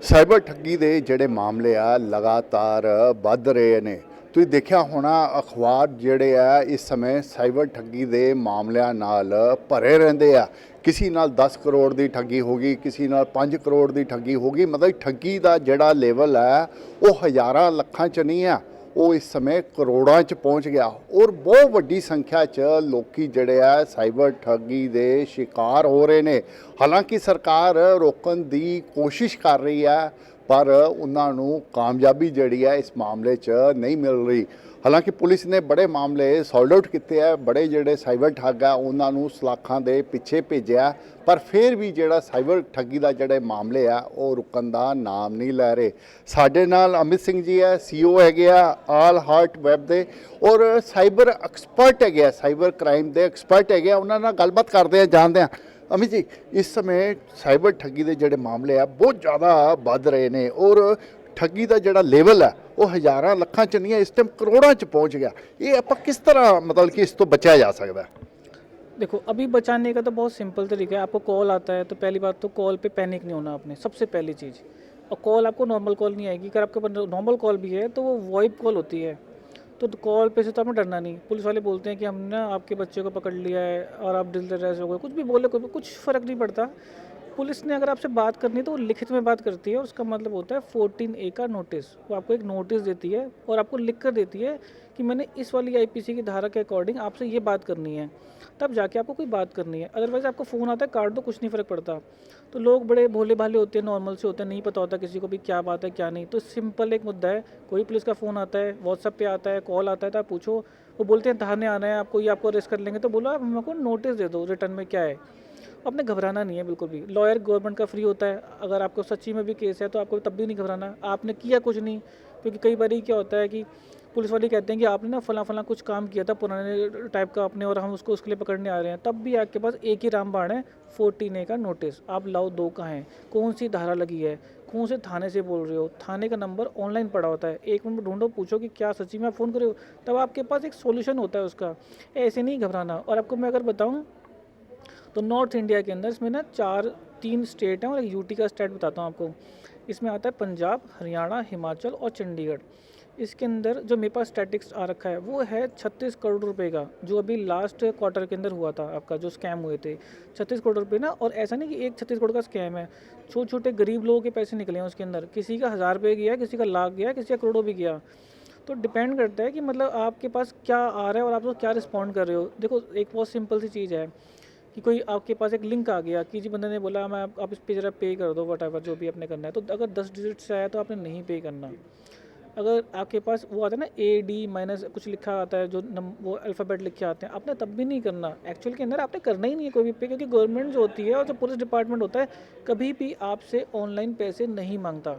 Cyber ਠੱਗੀ ਦੇ ਜਿਹੜੇ ਮਾਮਲੇ ਆ ਲਗਾਤਾਰ ਵੱਧ ਰਹੇ ਨੇ। ਤੁਸੀਂ ਦੇਖਿਆ ਹੋਣਾ ਅਖਬਾਰ ਜਿਹੜੇ ਆ ਇਸ ਸਮੇਂ ਸਾਈਬਰ ਠੱਗੀ ਦੇ ਮਾਮਲਿਆਂ ਨਾਲ ਭਰੇ ਰਹਿੰਦੇ ਆ। ਕਿਸੇ ਨਾਲ 10 ਕਰੋੜ ਦੀ ਠੱਗੀ ਹੋ ਗਈ, ਕਿਸੇ ਨਾਲ 5 ਕਰੋੜ ਦੀ ਠੱਗੀ ਹੋ ਗਈ। ਮਤਲਬ ਠੱਗੀ ਦਾ ਜਿਹੜਾ ਲੈਵਲ ਹੈ ਉਹ ਹਜ਼ਾਰਾਂ ਲੱਖਾਂ 'ਚ ਨਹੀਂ ਆ, ਉਹ ਇਸ ਸਮੇਂ ਕਰੋੜਾਂ 'ਚ ਪਹੁੰਚ ਗਿਆ। ਔਰ ਬਹੁਤ ਵੱਡੀ ਸੰਖਿਆ 'ਚ ਲੋਕੀ ਜਿਹੜੇ ਆ ਸਾਈਬਰ ਠੱਗੀ ਦੇ ਸ਼ਿਕਾਰ ਹੋ ਰਹੇ ਨੇ। ਹਾਲਾਂਕਿ ਸਰਕਾਰ ਰੋਕਣ ਦੀ ਕੋਸ਼ਿਸ਼ ਕਰ ਰਹੀ ਹੈ, ਪਰ ਉਹਨਾਂ ਨੂੰ ਕਾਮਯਾਬੀ ਜਿਹੜੀ ਹੈ ਇਸ ਮਾਮਲੇ 'ਚ ਨਹੀਂ ਮਿਲ ਰਹੀ। ਹਾਲਾਂਕਿ ਪੁਲਿਸ ਨੇ ਬੜੇ ਮਾਮਲੇ ਸੋਲਡ ਆਊਟ ਕੀਤੇ ਆ, ਬੜੇ ਜਿਹੜੇ ਸਾਈਬਰ ਠੱਗ ਆ ਉਹਨਾਂ ਨੂੰ ਸਲਾਖਾਂ ਦੇ ਪਿੱਛੇ ਭੇਜਿਆ, ਪਰ ਫਿਰ ਵੀ ਜਿਹੜਾ ਸਾਈਬਰ ਠੱਗੀ ਦਾ ਜਿਹੜੇ ਮਾਮਲੇ ਆ ਉਹ ਰੁਕਣ ਦਾ ਨਾਮ ਨਹੀਂ ਲੈ ਰਹੇ। ਸਾਡੇ ਨਾਲ ਅਮਿਤ ਸਿੰਘ ਜੀ ਹੈ, CEO ਹੈਗੇ ਆ ਆਲ ਹਾਰਟ ਵੈਬ ਦੇ, ਔਰ ਸਾਈਬਰ ਐਕਸਪਰਟ ਹੈਗੇ ਆ, ਸਾਈਬਰ ਕ੍ਰਾਈਮ ਦੇ ਐਕਸਪਰਟ ਹੈਗੇ ਆ। ਉਹਨਾਂ ਨਾਲ ਗੱਲਬਾਤ ਕਰਦੇ ਆ, ਜਾਣਦੇ ਆ। ਅਮਿਤ ਜੀ, ਇਸ ਸਮੇਂ ਸਾਈਬਰ ਠੱਗੀ ਦੇ ਜਿਹੜੇ ਮਾਮਲੇ ਆ ਬਹੁਤ ਜ਼ਿਆਦਾ ਵੱਧ ਰਹੇ ਨੇ, ਔਰ ਠੱਗੀ ਦਾ ਜਿਹੜਾ ਲੈਵਲ ਹੈ ਉਹ ਹਜ਼ਾਰਾਂ ਲੱਖਾਂ 'ਚ नहीं है, इस टाइम करोड़ों 'ਚ पहुंच गया। ये आप किस तरह मतलब कि इस तो बचाया जा सकता है? देखो, अभी बचाने का तो बहुत सिंपल तरीका है। आपको कॉल आता है तो पहली बात तो कॉल पे पैनिक नहीं होना आपने, सबसे पहली चीज़। और कॉल आपको नॉर्मल कॉल नहीं आएगी। अगर आपके पास नॉर्मल कॉल भी है तो वो वॉइस कॉल होती है, तो कॉल पे से तो आपने डरना नहीं। पुलिस वाले बोलते हैं कि हमने ना आपके बच्चे को पकड़ लिया है और आप दिल दर्ज हो गए, कुछ भी बोले कुछ फ़र्क नहीं पड़ता। पुलिस ने अगर आपसे बात करनी है तो वो लिखित में बात करती है। उसका मतलब होता है 14A का नोटिस। वो आपको एक नोटिस देती है और आपको लिख कर देती है कि मैंने इस वाली IPC की धारा के अकॉर्डिंग आपसे ये बात करनी है, तब जाके आपको कोई बात करनी है। अदरवाइज़ आपको फ़ोन आता है, काट दो, कुछ नहीं फ़र्क पड़ता। तो लोग बड़े भोले भाले होते हैं, नॉर्मल से होते हैं, नहीं पता होता किसी को भी क्या बात है क्या नहीं। तो सिंपल एक मुद्दा है, कोई पुलिस का फ़ोन आता है, व्हाट्सएप पे आता है, कॉल आता है, तो आप पूछो। वो बोलते हैं थाने आना है आपको, ये आपको अरेस्ट कर लेंगे, तो बोलो आप हमको नोटिस दे दो रिटर्न में क्या है। आपने घबराना नहीं है बिल्कुल भी। लॉयर गवर्नमेंट का फ्री होता है। अगर आपको सच्ची में भी केस है तो आपको तब भी नहीं घबराना। आपने किया कुछ नहीं, क्योंकि कई बार क्या होता है कि पुलिस वाले कहते हैं कि आपने ना फला कुछ काम किया था पुराने टाइप का आपने, और हम उसको उसके लिए पकड़ने आ रहे हैं। तब भी आपके पास एक ही रामबाण है, 14A का नोटिस। आप लाओ, दो कहाँ हैं, कौन सी धारा लगी है, कौन से थाने से बोल रहे हो, थाने का नंबर ऑनलाइन पड़ा होता है। 1 मिनट ढूंढो, पूछो कि क्या सच्ची में आप फ़ोन कर रहे हो, तब आपके पास एक सोल्यूशन होता है उसका। ऐसे नहीं घबराना। और आपको मैं अगर बताऊँ तो नॉर्थ इंडिया के अंदर इसमें ना 3 स्टेट हैं और एक UT का स्टेट बताता हूँ आपको। इसमें आता है पंजाब, हरियाणा, हिमाचल और चंडीगढ़। इसके अंदर जो मेरे पास स्टैटिक्स आ रखा है वो है 36 करोड़ रुपए का, जो अभी लास्ट क्वार्टर के अंदर हुआ था आपका, जो स्कैम हुए थे 36 करोड़ रुपए ना। और ऐसा नहीं कि एक 36 करोड़ का स्कैम है, छोटे छोटे गरीब लोगों के पैसे निकले हैं उसके अंदर। किसी का 1000 रुपये गया, किसी का लाख गया, किसी का करोड़ों भी गया। तो डिपेंड करता है कि मतलब आपके पास क्या आ रहा है और आप उसको क्या रिस्पॉन्ड कर रहे हो। देखो, एक बहुत सिंपल सी चीज़ है कि कोई आपके पास एक लिंक आ गया कि जी बंदे ने बोला मैं आप इस पे ज़रा पे कर दो, वट जो भी आपने करना है। तो अगर 10 डिजिट से आया तो आपने नहीं पे करना। अगर आपके पास वो आता है ना AD माइनस कुछ लिखा आता है, जो वो अल्फ़ाबेट लिखे आते हैं, आपने तब भी नहीं करना। एक्चुअल के अंदर आपने करना ही नहीं है कोई भी पे, क्योंकि गवर्नमेंट जो होती है और जो पुलिस डिपार्टमेंट होता है कभी भी आपसे ऑनलाइन पैसे नहीं मांगता।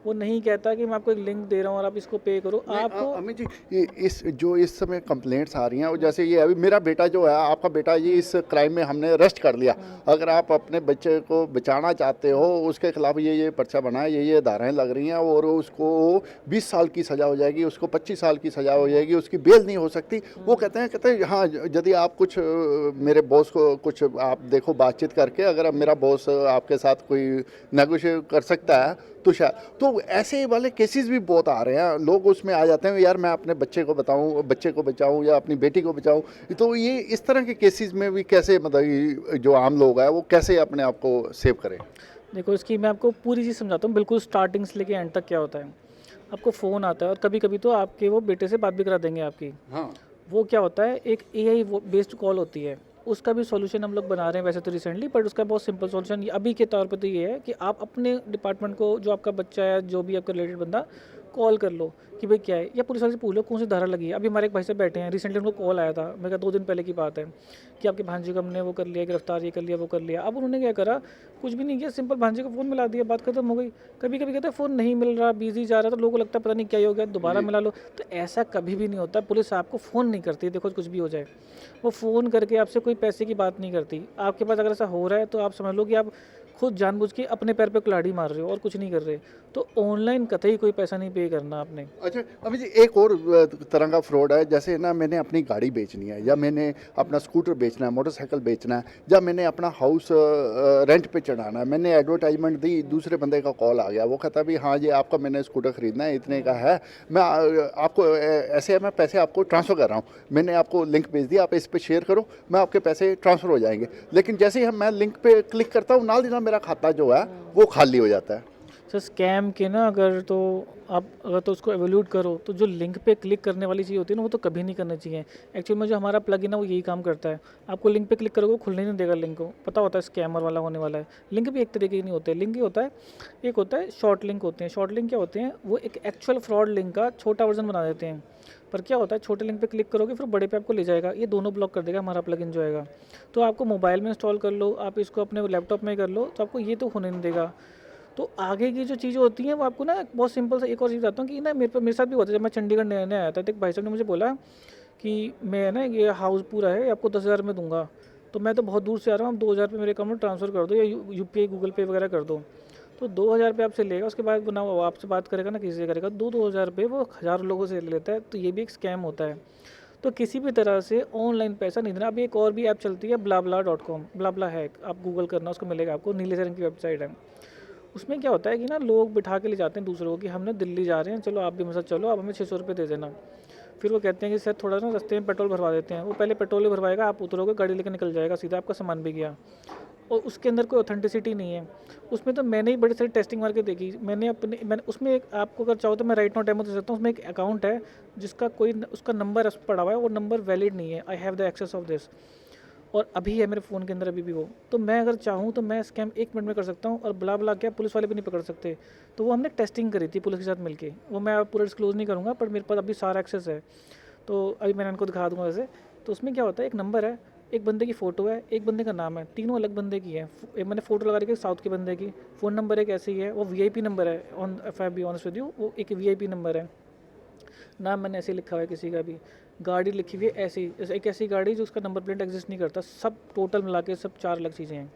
वो नहीं कहता कि मैं आपको एक लिंक दे रहा हूँ और आप इसको पे करो। आपको अमित जी, ये इस समय कंप्लेंट्स आ रही हैं, और जैसे ये अभी मेरा बेटा जो है, आपका बेटा, ये इस क्राइम में हमने अरेस्ट कर लिया। अगर आप अपने बच्चे को बचाना चाहते हो, उसके खिलाफ ये पर्चा बना है, ये धाराएं लग रही हैं, और उसको 20 साल की सज़ा हो जाएगी, उसको 25 साल की सज़ा हो जाएगी, उसकी बेल नहीं हो सकती। वो कहते हैं हाँ, यदि आप कुछ मेरे बॉस को कुछ आप देखो बातचीत करके, अगर मेरा बॉस आपके साथ कोई नेगोशिएट कर सकता है तो शायद। तो ऐसे वाले केसेस भी बहुत आ रहे हैं, लोग उसमें आ जाते हैं यार मैं अपने बच्चे को बचाऊं या अपनी बेटी को बचाऊं। तो ये इस तरह के केसेस में भी कैसे, मतलब जो आम लोग हैं वो कैसे अपने आप को सेव करें? देखो, इसकी मैं आपको पूरी चीज़ समझाता हूँ, बिल्कुल स्टार्टिंग से लेके एंड तक क्या होता है। आपको फ़ोन आता है और कभी कभी तो आपके वो बेटे से बात भी करा देंगे आपकी। हाँ, वो क्या होता है, एक AI बेस्ड कॉल होती है। उसका भी सॉल्यूशन हम लोग बना रहे हैं वैसे तो रिसेंटली, बट उसका बहुत सिंपल सॉल्यूशन अभी के तौर पे तो ये है कि आप अपने डिपार्टमेंट को, जो आपका बच्चा है, जो भी आपका रिलेटेड बंदा, कॉल कर लो कि भाई क्या है, या पुलिस वाले से पूछ लो कौन सी धारा लगी है। अभी हमारे एक भाई साहब बैठे हैं, रिसेंटली उनको कॉल आया था, मैं 2 दिन पहले की बात है, कि आपके भांजे को हमने वो कर लिया, गिरफ्तार ये कर लिया, वो कर लिया। अब उन्होंने क्या करा, कुछ भी नहीं किया, सिंपल भांजे को फ़ोन मिला दिया, बात खत्म हो गई। कभी कभी कहते हैं फ़ोन नहीं मिल रहा, बिजी जा रहा, तो लोगों को लगता है पता नहीं क्या ही हो गया, दोबारा मिला लो। तो ऐसा कभी भी नहीं होता। पुलिस आपको फ़ोन नहीं करती, देखो कुछ भी हो जाए, वो फ़ोन करके आपसे कोई पैसे की बात नहीं करती। आपके पास अगर ऐसा हो रहा है तो आप समझ लो कि आप खुद जानबूझ के अपने पैर पे कुल्हाड़ी मार रहे हो और कुछ नहीं कर रहे। तो ऑनलाइन कतई कोई पैसा नहीं पे करना आपने। अच्छा अभी जी एक और तरह का फ्रॉड है, जैसे ना मैंने अपनी गाड़ी बेचनी है या मैंने अपना स्कूटर बेचना है, मोटरसाइकिल बेचना है, या मैंने अपना हाउस रेंट पे चढ़ाना है, मैंने एडवर्टाइजमेंट दी, दूसरे बंदे का कॉल आ गया, वो कहता है भी हाँ जी आपका मैंने स्कूटर ख़रीदना है, इतने का है, मैं आपको ऐसे है मैं पैसे आपको ट्रांसफ़र कर रहा हूँ, मैंने आपको लिंक भेज दिया, आप इस पर शेयर करो, मैं आपके पैसे ट्रांसफ़र हो जाएंगे। लेकिन जैसे ही मैं लिंक पे क्लिक करता हूँ नाल दी नाल मेरा खाता जो है वो खाली हो जाता है। सर स्कैम के ना अगर तो आप अगर तो उसको एवोल्यूट करो तो जो लिंक पे क्लिक करने वाली चीज़ होती है ना वो तो कभी नहीं करना चाहिए। एक्चुअली में जो हमारा प्लग इन है वो यही काम करता है, आपको लिंक पे क्लिक करोगे वो खुलने नहीं देगा, लिंक को पता होता है स्कैमर वाला होने वाला है। लिंक भी एक तरीके की नहीं होते, लिंक ही होता है, एक होता है शॉर्ट लिंक होते हैं। शॉर्ट लिंक क्या होते हैं, वो एक एक्चुअल फ्रॉड लिंक का छोटा वर्जन बना देते हैं। पर क्या होता है छोटे लिंक पे क्लिक करोगे फिर बड़े पे आपको ले जाएगा, ये दोनों ब्लॉक कर देगा हमारा प्लगइन जो आएगा। तो आपको मोबाइल में इंस्टॉल कर लो, आप इसको अपने लैपटॉप में कर लो, तो आपको ये तो होने नहीं देगा। तो आगे की जो चीज़ें होती हैं वो आपको ना बहुत सिंपल सा एक और चीज़ बताता हूँ कि ना मेरे साथ भी होता है। जब मैं चंडीगढ़ नया नया आया था तो एक भाई साहब ने मुझे बोला कि मैं ना ये हाउस पूरा है आपको 10,000 में दूंगा। तो मैं तो बहुत दूर से आ रहा हूँ, आप 2,000 रुपये मेरे अकाउंट में ट्रांसफ़र कर दो या UPI गूगल पे वगैरह कर दो। तो 2,000 रुपये आपसे लेगा, उसके बाद ना वो आपसे बात करेगा ना किसी से करेगा, 2,000 रुपये वो हज़ारों लोगों से ले लेता है। तो ये भी एक स्कैम होता है। तो किसी भी तरह से ऑनलाइन पैसा नहीं देना। अभी एक और भी ऐप चलती है blabla.com, ब्लाब्ला है, आप गूगल करना उसको मिलेगा आपको, नीले से रंग की वेबसाइट है। उसमें क्या होता है कि ना लोग बिठा के ले जाते हैं दूसरों को कि हमने दिल्ली जा रहे हैं, चलो आप भी मेरे साथ चलो, आप हमें 600 रुपये दे देना। फिर वो कहते हैं कि सर थोड़ा ना रास्ते में पेट्रोल भरवा देते हैं। वो पहले पेट्रोल ही भरवाएगा, आप उतरोगे गाड़ी लेकर निकल जाएगा सीधा, आपका सामान भी गया। और उसके अंदर कोई ऑथेंटिसिटी नहीं है। उसमें तो मैंने ही बड़ी सारी टेस्टिंग मार के देखी। मैंने उसमें एक आपको अगर चाहो तो मैं राइट नाउ डेमो दे सकता हूँ। उसमें एक अकाउंट है जिसका कोई उसका नंबर पड़ा हुआ है, वो नंबर वैलिड नहीं है। I have the access of this, और अभी है मेरे फ़ोन के अंदर अभी भी वो। तो मैं अगर चाहूँ तो मैं स्कैम 1 मिनट में कर सकता हूँ, और ब्ला क्या पुलिस वाले भी नहीं पकड़ सकते। तो वो हमने टेस्टिंग करी थी पुलिस के साथ मिलके, वो मैं पूरा डिस्क्लोज़ नहीं करूँगा, पर मेरे पास अभी सारा एक्सेस है। तो अभी मैंने उनको दिखा दूँगा वैसे। तो उसमें क्या होता है, एक नंबर है, एक बंदे की फ़ोटो है, एक बंदे का नाम है, तीनों अलग बंदे की है। एक मैंने फ़ोटो लगा रखी है साउथ के बंदे की, फ़ोन नंबर एक ऐसे ही है, वो VIP नंबर है। On if I be honest with you, वो एक VIP नंबर है। नाम मैंने ऐसे ही लिखा हुआ है किसी का भी, गाड़ी लिखी हुई है ऐसी, जैसे एक ऐसी गाड़ी जो उसका नंबर प्लेट एग्जिस्ट नहीं करता। सब टोटल मिला के सब 4 अलग चीज़ें हैं,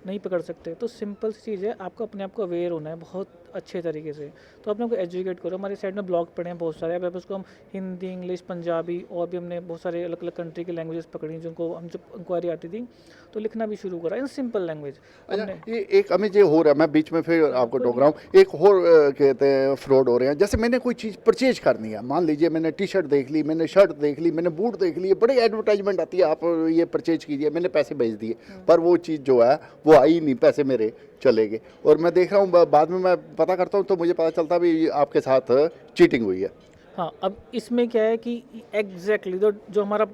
नहीं पकड़ सकते। तो सिंपल सी चीज़ है, आपको अपने आप को अवेयर होना है बहुत अच्छे तरीके से। तो अपने को एजुकेट करो। हमारे साइड में ब्लॉग पढ़े हैं बहुत सारे, अब उसको हम हिंदी, इंग्लिश, पंजाबी, और भी हमने बहुत सारे अलग अलग कंट्री की लैंग्वेजेस पकड़ी जिनको हम जब इंक्वायरी आती थी तो लिखना भी शुरू करा इन सिंपल लैंग्वेज। अच्छा ये एक अमित ये हो रहा है, मैं बीच में फिर आपको टोक रहा हूँ, एक और कहते हैं फ्रॉड हो रहे हैं। जैसे मैंने कोई चीज़ परचेज करनी है, मान लीजिए मैंने T-शर्ट देख ली, मैंने शर्ट देख ली, मैंने बूट देख लिए, बड़ी एडवर्टाइजमेंट आती है, आप ये परचेज कीजिए, मैंने पैसे भेज दिए, पर वो चीज़ जो है वो आई नहीं, पैसे मेरे चले गए, और मैं देख रहा हूँ बाद में मैं पता करता हूँ तो मुझे पता चलता भी आपके साथ चीटिंग हुई है। हाँ, अब इसमें क्या है कि एग्जैक्टली जो हमारा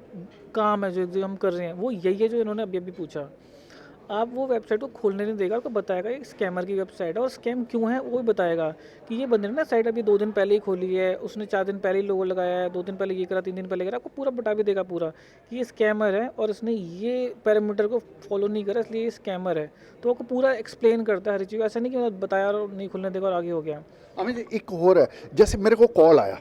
काम है, जो हम कर रहे हैं वो यही है जो इन्होंने अभी अभी पूछा। आप वो वेबसाइट को खोलने नहीं देगा, आपको बताएगा ये स्कैमर की वेबसाइट है, और स्कैम क्यों है वो भी बताएगा कि ये बंदे ने ना साइट अभी 2 दिन पहले ही खोली है, उसने 4 दिन पहले ही लोगो लगाया है, 2 दिन पहले ये करा, 3 दिन पहले करा। आपको पूरा बता भी देगा पूरा कि ये स्कैमर है और इसने ये पैरामीटर को फॉलो नहीं करा, इसलिए ये स्कैमर है। तो आपको पूरा एक्सप्लेन करता है हर चीज़, ऐसा नहीं कि बताया और नहीं खुलने देगा और आगे हो गया। अमित जी एक और है, जैसे मेरे को कॉल आया,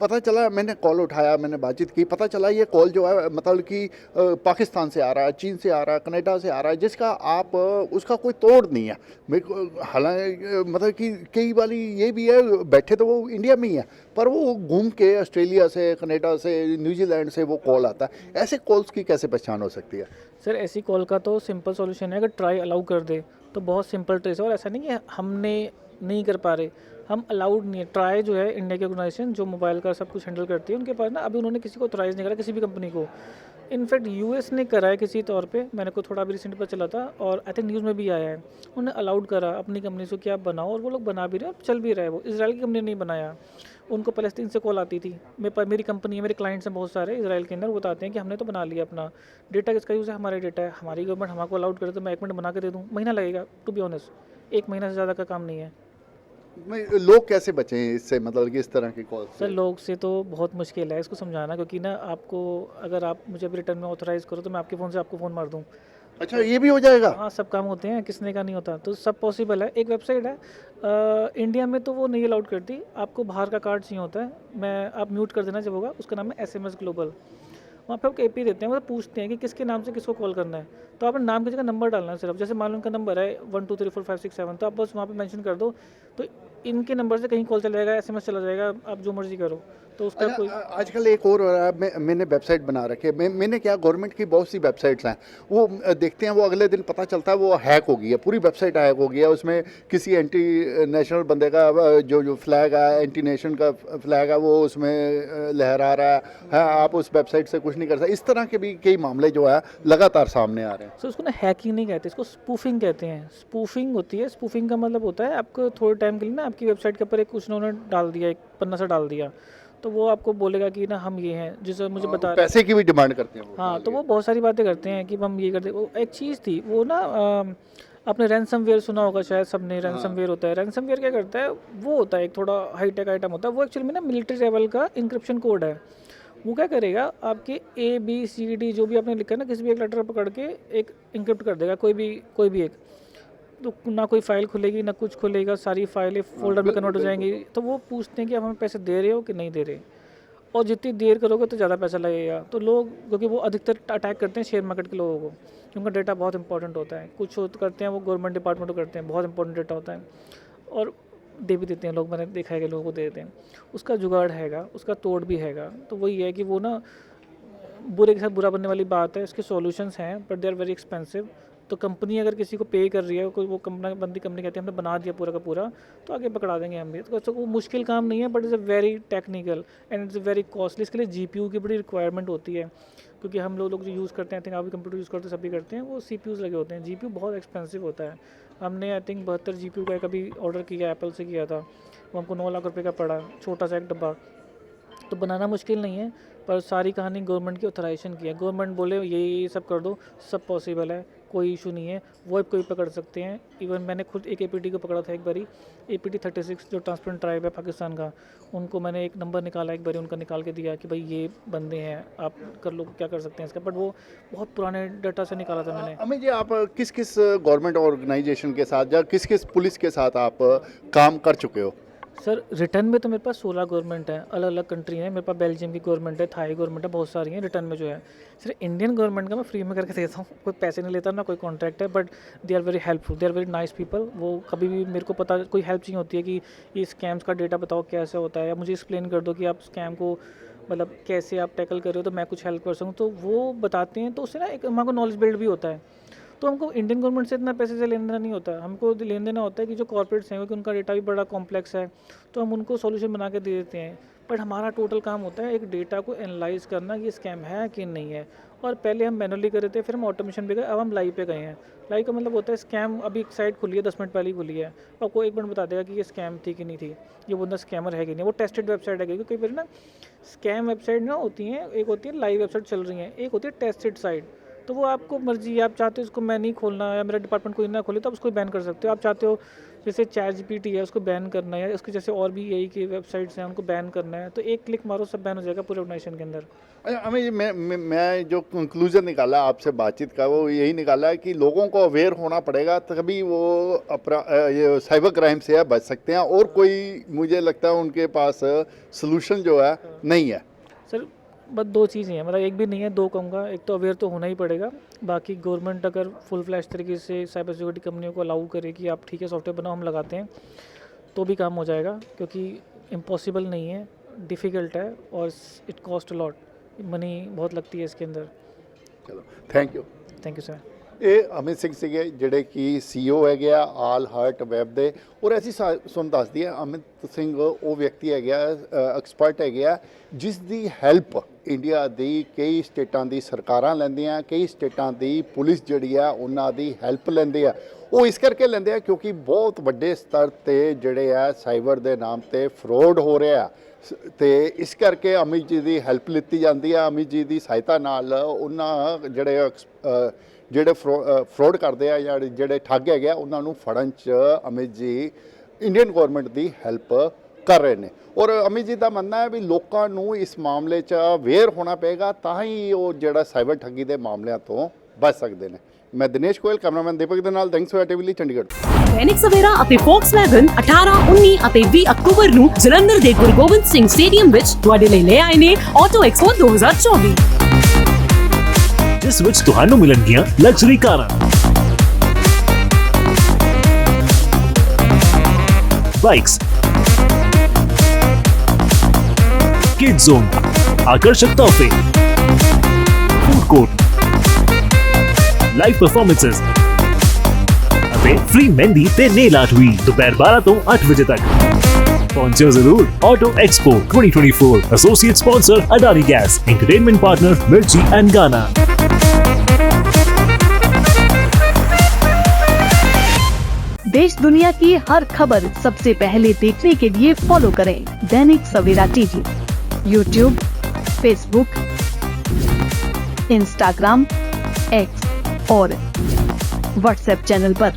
पता चला, मैंने कॉल उठाया, मैंने बातचीत की, पता चला ये कॉल जो है मतलब कि पाकिस्तान से आ रहा है, चीन से आ रहा है, कनाडा से आ रहा है, जिसका आप उसका कोई तोड़ नहीं है। मेरे को हालांकि मतलब कि कई बारी ये भी है, बैठे तो वो इंडिया में ही है, पर वो घूम के ऑस्ट्रेलिया से, कनाडा से, न्यूजीलैंड से वो कॉल आता है। ऐसे कॉल्स की कैसे पहचान हो सकती है? सर ऐसी कॉल का तो सिंपल सॉल्यूशन है, अगर ट्राई अलाउ कर दे तो बहुत सिंपल ट्रेस है। और ऐसा नहीं है हमने नहीं कर पा रहे, हम अलाउड नहीं है। ट्राई जो है इंडिया की ऑर्गेनाइजेशन जो मोबाइल का सब कुछ हैंडल करती है, उनके पास ना अभी उन्होंने किसी को ऑथराइज नहीं करा, किसी भी कंपनी को। इनफैक्ट US ने करा है किसी तौर पे, मैंने को थोड़ा अभी रिसेंट पता चला था, और आई थिंक न्यूज़ में भी आया है। उन्होंने अलाउड करा अपनी कंपनी से कि आप बनाओ, और वो लोग बना भी रहे हैं, चल भी रहा है। वो इजराइल की कंपनी ने नहीं बनाया, उनको फ़लस्तीन से कॉल आती थी। मेरी कंपनी है, मेरे क्लाइंट्स हैं बहुत सारे इजराइल के अंदर, वो बताते हैं कि हमने तो बना लिया अपना डेटा, किसका यूज़ है, हमारा डेटा है, हमारी गवर्नमेंट हमको अलाउड करे तो मैं 1 मिनट बना के दे दूँ। महीना लगेगा, टू बी ऑनेस्ट, 1 महीना से ज़्यादा का काम नहीं है। लोग कैसे बचें इससे, मतलब कि इस तरह की कॉल सर लोग से तो बहुत मुश्किल है इसको समझाना, क्योंकि ना आपको अगर आप मुझे अभी रिटर्न में ऑथराइज़ करो तो मैं आपके फ़ोन से आपको फ़ोन मार दूँ। अच्छा ये भी हो जाएगा? हाँ, सब काम होते हैं, किसने का नहीं होता, तो सब पॉसिबल है। एक वेबसाइट है इंडिया में तो वो नहीं अलाउड करती, आपको बाहर का कार्ड चाहिए होता है। आप म्यूट कर देना जब होगा, उसका नाम है SMS ग्लोबल। वहाँ पे आपको एपी देते हैं, वो पूछते हैं कि किसके नाम से किसको कॉल करना है, तो आपने नाम की जगह नंबर डालना है सिर्फ। जैसे मान लो उनका नंबर है 1 2 3 4 5 6 7, तो आप बस वहाँ पे मेंशन कर दो, तो इनके नंबर से कहीं कॉल चला जाएगा, एसएमएस चला जाएगा, आप जो मर्जी करो, तो उसका कोई। आजकल एक और हो रहा है, मैंने वेबसाइट बना रखी है। मैंने क्या, गवर्नमेंट की बहुत सी वेबसाइट्स हैं, वो देखते हैं, वो अगले दिन पता चलता है वो हैक हो गई है, पूरी वेबसाइट हैक हो गई है। उसमें किसी एंटी नेशनल बंदे का जो फ्लैग है, एंटी नेशन का फ्लैग है, वो उसमें लहरा रहा है, आप उस वेबसाइट से कुछ नहीं कर सकते। इस तरह के भी कई मामले जो है लगातार सामने आ रहे हैं। सो उसको ना हैकिंग नहीं कहते, इसको स्पूफिंग कहते हैं। स्पूफिंग होती है, स्पूफिंग का मतलब होता है आपको थोड़े टाइम के लिए ना आपकी वेबसाइट के ऊपर एक कुछ उन्होंने डाल दिया, एक पन्ना सा डाल दिया, तो वो आपको बोलेगा कि ना हम ये हैं, जिसे मुझे बता रहे हैं। पैसे की भी डिमांड करते हैं वो। हाँ, तो वो बहुत सारी बातें करते हैं कि हम ये करते। वो एक चीज़ थी वो ना, आपने रैंसमवेयर सुना होगा शायद सबने। रैंसमवेयर होता है, रैंसमवेयर क्या करता है, वो होता है एक थोड़ा हाईटेक आइटम होता है, वो एक्चुअली में ना मिलिट्री लेवल का इंक्रिप्शन कोड है। वो क्या करेगा, आपके ABCD जो भी आपने लिखा है ना, किसी भी एक लेटर पकड़ के एक इंक्रिप्ट कर देगा, कोई भी एक, तो ना कोई फाइल खुलेगी ना कुछ खुलेगा, सारी फाइलें फोल्डर में कन्वर्ट हो जाएंगी। तो वो पूछते हैं कि आप हमें पैसे दे रहे हो कि नहीं दे रहे, और जितनी देर करोगे तो ज़्यादा पैसा लगेगा। तो लोग, क्योंकि वो अधिकतर अटैक करते हैं शेयर मार्केट के लोगों को, उनका डेटा बहुत इंपॉर्टेंट होता है। कुछ करते हैं वो गवर्नमेंट डिपार्टमेंट को करते हैं, बहुत इंपॉर्टेंट डेटा होता है, और दे भी देते हैं लोग, मैंने देखा है कि लोगों को दे देते हैं। उसका जुगाड़ हैगा, उसका तोड़ भी हैगा। तो वही है कि वो ना बुरे के साथ बुरा बनने वाली बात है। इसके सॉल्यूशंस हैं but they are very expensive. तो कंपनी अगर किसी को पे कर रही है, कोई वो कंपनी कहती है हमने बना दिया पूरा का पूरा, तो आगे पकड़ा देंगे हम भी। तो वो मुश्किल काम नहीं है, but is a very technical and it's very costly. इसके लिए GPU की बड़ी रिक्वायरमेंट होती है, क्योंकि हम लोग जो यूज़ करते हैं, आई थिंक आप भी कंप्यूटर यूज़ करते हैं, सभी करते हैं, वो CPUs लगे होते हैं। GPU बहुत एक्सपेंसिव होता है। हमने आई थिंक 72 GPU का कभी ऑर्डर किया, एप्पल से किया था, वो हमको 9 लाख रुपये का पड़ा, छोटा सा एक डब्बा। तो बनाना मुश्किल नहीं है, पर सारी कहानी गवर्नमेंट की ऑथराइजेशन की है। गवर्नमेंट बोले ये सब कर दो, सब पॉसिबल है, कोई इशू नहीं है। वो कोई पकड़ सकते हैं। इवन मैंने खुद एक APT को पकड़ा था एक बारी, APT 36 जो ट्रांसपेरेंट ट्राइब है पाकिस्तान का, उनको मैंने एक नंबर निकाला एक बारी, उनका निकाल के दिया कि भाई ये बंदे हैं, आप कर लो, क्या कर सकते हैं इसका। बट वो बहुत पुराने डाटा से निकाला था मैंने। अमित जी, आप किस किस गवर्नमेंट ऑर्गेनाइजेशन के साथ या किस किस पुलिस के साथ आप काम कर चुके हो? सर रिटर्न में तो मेरे पास 16 गवर्नमेंट है, अलग अलग कंट्री हैं। मेरे पास बेल्जियम की गवर्नमेंट है, थाई गवर्नमेंट है, बहुत सारी हैं। रिटर्न में जो है सिर्फ इंडियन गवर्नमेंट का मैं फ्री में करके देता हूँ, कोई पैसे नहीं लेता, ना कोई कॉन्ट्रैक्ट है, but they are very helpful, they are very nice people. वो कभी भी मेरे को पता, कोई हेल्प चाहिए होती है कि ये स्कैम्स का डेटा बताओ कैसे होता है, या मुझे एक्सप्लेन कर दो कि आप स्कैम को मतलब कैसे आप टैकल कर रहे हो, तो मैं कुछ हेल्प कर सकूँ, तो वो बताते हैं। तो उससे ना एक हमारे को नॉलेज बिल्ड भी होता है। तो हमको इंडियन गवर्नमेंट से इतना पैसे से लेना देना नहीं होता, हमको लेन देना होता है कि जो कॉर्पोरेट्स हैं, क्योंकि उनका डेटा भी बड़ा कॉम्प्लेक्स है, तो हम उनको सॉल्यूशन बना के दे देते हैं। बट हमारा टोटल काम होता है एक डेटा को एनालाइज करना कि स्कैम है कि नहीं है। और पहले हम मैनुअली कर रहे थे, फिर हम ऑटोमेशन पे गए, अब हम लाइव पे गए हैं। लाइव का मतलब होता है स्कैम अभी एक साइट खुली है, 10 मिनट पहले ही खुली है, आपको 1 मिनट बता देगा कि ये स्कैम थी कि नहीं थी, ये बंदा स्कैमर है कि नहीं। वो टेस्टेड वेबसाइट है, क्योंकि कई बार ना स्कैम वेबसाइट ना होती हैं, एक होती है लाइव वेबसाइट चल रही है, एक होती है टेस्टेड साइट। तो वो आपको मर्जी, आप चाहते हो उसको मैं नहीं खोलना या मेरा डिपार्टमेंट कोई ना खोले, तो आप उसको बैन कर सकते हो। आप चाहते हो जैसे ChatGPT है उसको बैन करना है, या उसके जैसे और भी यही की वेबसाइट्स हैं उनको बैन करना है, तो एक क्लिक मारो सब बैन हो जाएगा पूरे ऑर्गेनाइजेशन के अंदर। अच्छा अमित जी, मैं जो कंक्लूजन निकाला आपसे बातचीत का, वो यही निकाला है कि लोगों को अवेयर होना पड़ेगा, तभी वो ये साइबर क्राइम से बच सकते हैं, और कोई मुझे लगता है उनके पास सलूशन जो है नहीं है। सर बस 2 चीज़ें हैं, मतलब एक भी नहीं है, 2 कहूँगा। एक तो अवेयर तो होना ही पड़ेगा, बाकी गवर्नमेंट अगर फुल फ्लैश तरीके से साइबर सिक्योरिटी कंपनियों को अलाउ करे कि आप ठीक है सॉफ्टवेयर बनाओ, हम लगाते हैं, तो भी काम हो जाएगा। क्योंकि इम्पॉसिबल नहीं है, डिफ़िकल्ट है, और it cost a lot, money बहुत लगती है इसके अंदर। चलो, थैंक यू सर। ਇਹ ਅਮਿਤ ਸਿੰਘ ਸੀਗੇ ਜਿਹੜੇ ਕਿ CEO ਹੈਗੇ ਆ ਆਲ ਹਾਰਟ ਵੈਬ ਦੇ। ਔਰ ਅਸੀਂ ਤੁਹਾਨੂੰ ਦੱਸਦੀ ਹੈ, ਅਮਿਤ ਸਿੰਘ ਉਹ ਵਿਅਕਤੀ ਹੈਗਾ, ਐਕਸਪਰਟ ਹੈਗੇ ਆ, ਜਿਸ ਦੀ ਹੈਲਪ ਇੰਡੀਆ ਦੀ ਕਈ ਸਟੇਟਾਂ ਦੀ ਸਰਕਾਰਾਂ ਲੈਂਦੀਆਂ, ਕਈ ਸਟੇਟਾਂ ਦੀ ਪੁਲਿਸ ਜਿਹੜੀ ਆ ਉਹਨਾਂ ਦੀ ਹੈਲਪ ਲੈਂਦੇ ਆ। ਉਹ ਇਸ ਕਰਕੇ ਲੈਂਦੇ ਆ ਕਿਉਂਕਿ ਬਹੁਤ ਵੱਡੇ ਸਤਰ ਤੇ ਜਿਹੜੇ ਆ ਸਾਈਬਰ ਦੇ ਨਾਮ ਤੇ ਫਰੋਡ ਹੋ ਰਿਹਾ, ਤੇ ਇਸ ਕਰਕੇ ਅਮਿਤ ਜੀ ਦੀ ਹੈਲਪ ਲਿੱਤੀ ਜਾਂਦੀ ਆ। ਅਮਿਤ ਜੀ ਦੀ ਸਹਾਇਤਾ ਨਾਲ ਉਹਨਾਂ ਜਿਹੜੇ ਫਰੋਡ ਕਰਦੇ ਆ ਜਾਂ ਜਿਹੜੇ ਠੱਗ ਹੈਗੇ ਆ, ਉਹਨਾਂ ਨੂੰ ਫੜਨ 'ਚ ਅਮਿਤ ਜੀ ਇੰਡੀਅਨ ਗੌਰਮੈਂਟ ਦੀ ਹੈਲਪ ਕਰ ਰਹੇ ਨੇ। ਔਰ ਅਮਿਤ ਜੀ ਦਾ ਮੰਨਣਾ ਹੈ ਵੀ ਲੋਕਾਂ ਨੂੰ ਇਸ ਮਾਮਲੇ 'ਚ ਅਵੇਅਰ ਹੋਣਾ ਪਏਗਾ, ਤਾਂ ਹੀ ਉਹ ਜਿਹੜਾ ਸਾਈਬਰ ਠੱਗੀ ਦੇ ਮਾਮਲਿਆਂ ਤੋਂ ਬਚ ਸਕਦੇ ਨੇ। ਮੈਂ ਦਿਨੇਸ਼ ਗੋਇਲ, ਕੈਮਰਾਮੈਨ ਦੀਪਕ ਦੇ ਨਾਲ, ਦੈਂਕਸ ਫॉर ਟੀਵੀ ਲਈ, ਚੰਡੀਗੜ੍ਹ। ਦੈਨਿਕ ਸਵੇਰਾ ਅਤੇ ਫੋਕਸਵੈਗਨ 18, 19 ਅਤੇ 20 ਅਕਤੂਬਰ ਨੂੰ ਜਲੰਧਰ ਦੇ ਗੁਰੂ ਗੋਬਿੰਦ ਸਿੰਘ ਸਟੇਡੀਅਮ ਵਿੱਚ ਤੁਹਾਡੇ ਲਈ ਲੈ ਆਏ ਨੇ ਆਟੋ ਐਕਸਪੋ 2024। ਜਿਸ ਵਿੱਚ ਤੁਹਾਨੂੰ ਮਿਲਣਗੀਆਂ ਲਗਜ਼ਰੀ ਕਾਰਾਂ, ਬਾਈਕਸ, किड जोन, आकर्षक तोहफे, फूड कोर्ट, लाइव परफॉर्मेंसेस ਅਤੇ फ्री मेहंदी ਤੇ नेल आर्ट भी दोपहर 12 ਤੋਂ 8 ਵਜੇ ਤੱਕ। पहुंचो जरूर। Auto expo 2024, associate sponsor Adani gas, entertainment partner मिर्ची एंड गाना। देश दुनिया की हर खबर सबसे पहले देखने के लिए फॉलो करें Dainik Savera TV, YouTube, Facebook, Instagram, X और व्हाट्सएप चैनल पर।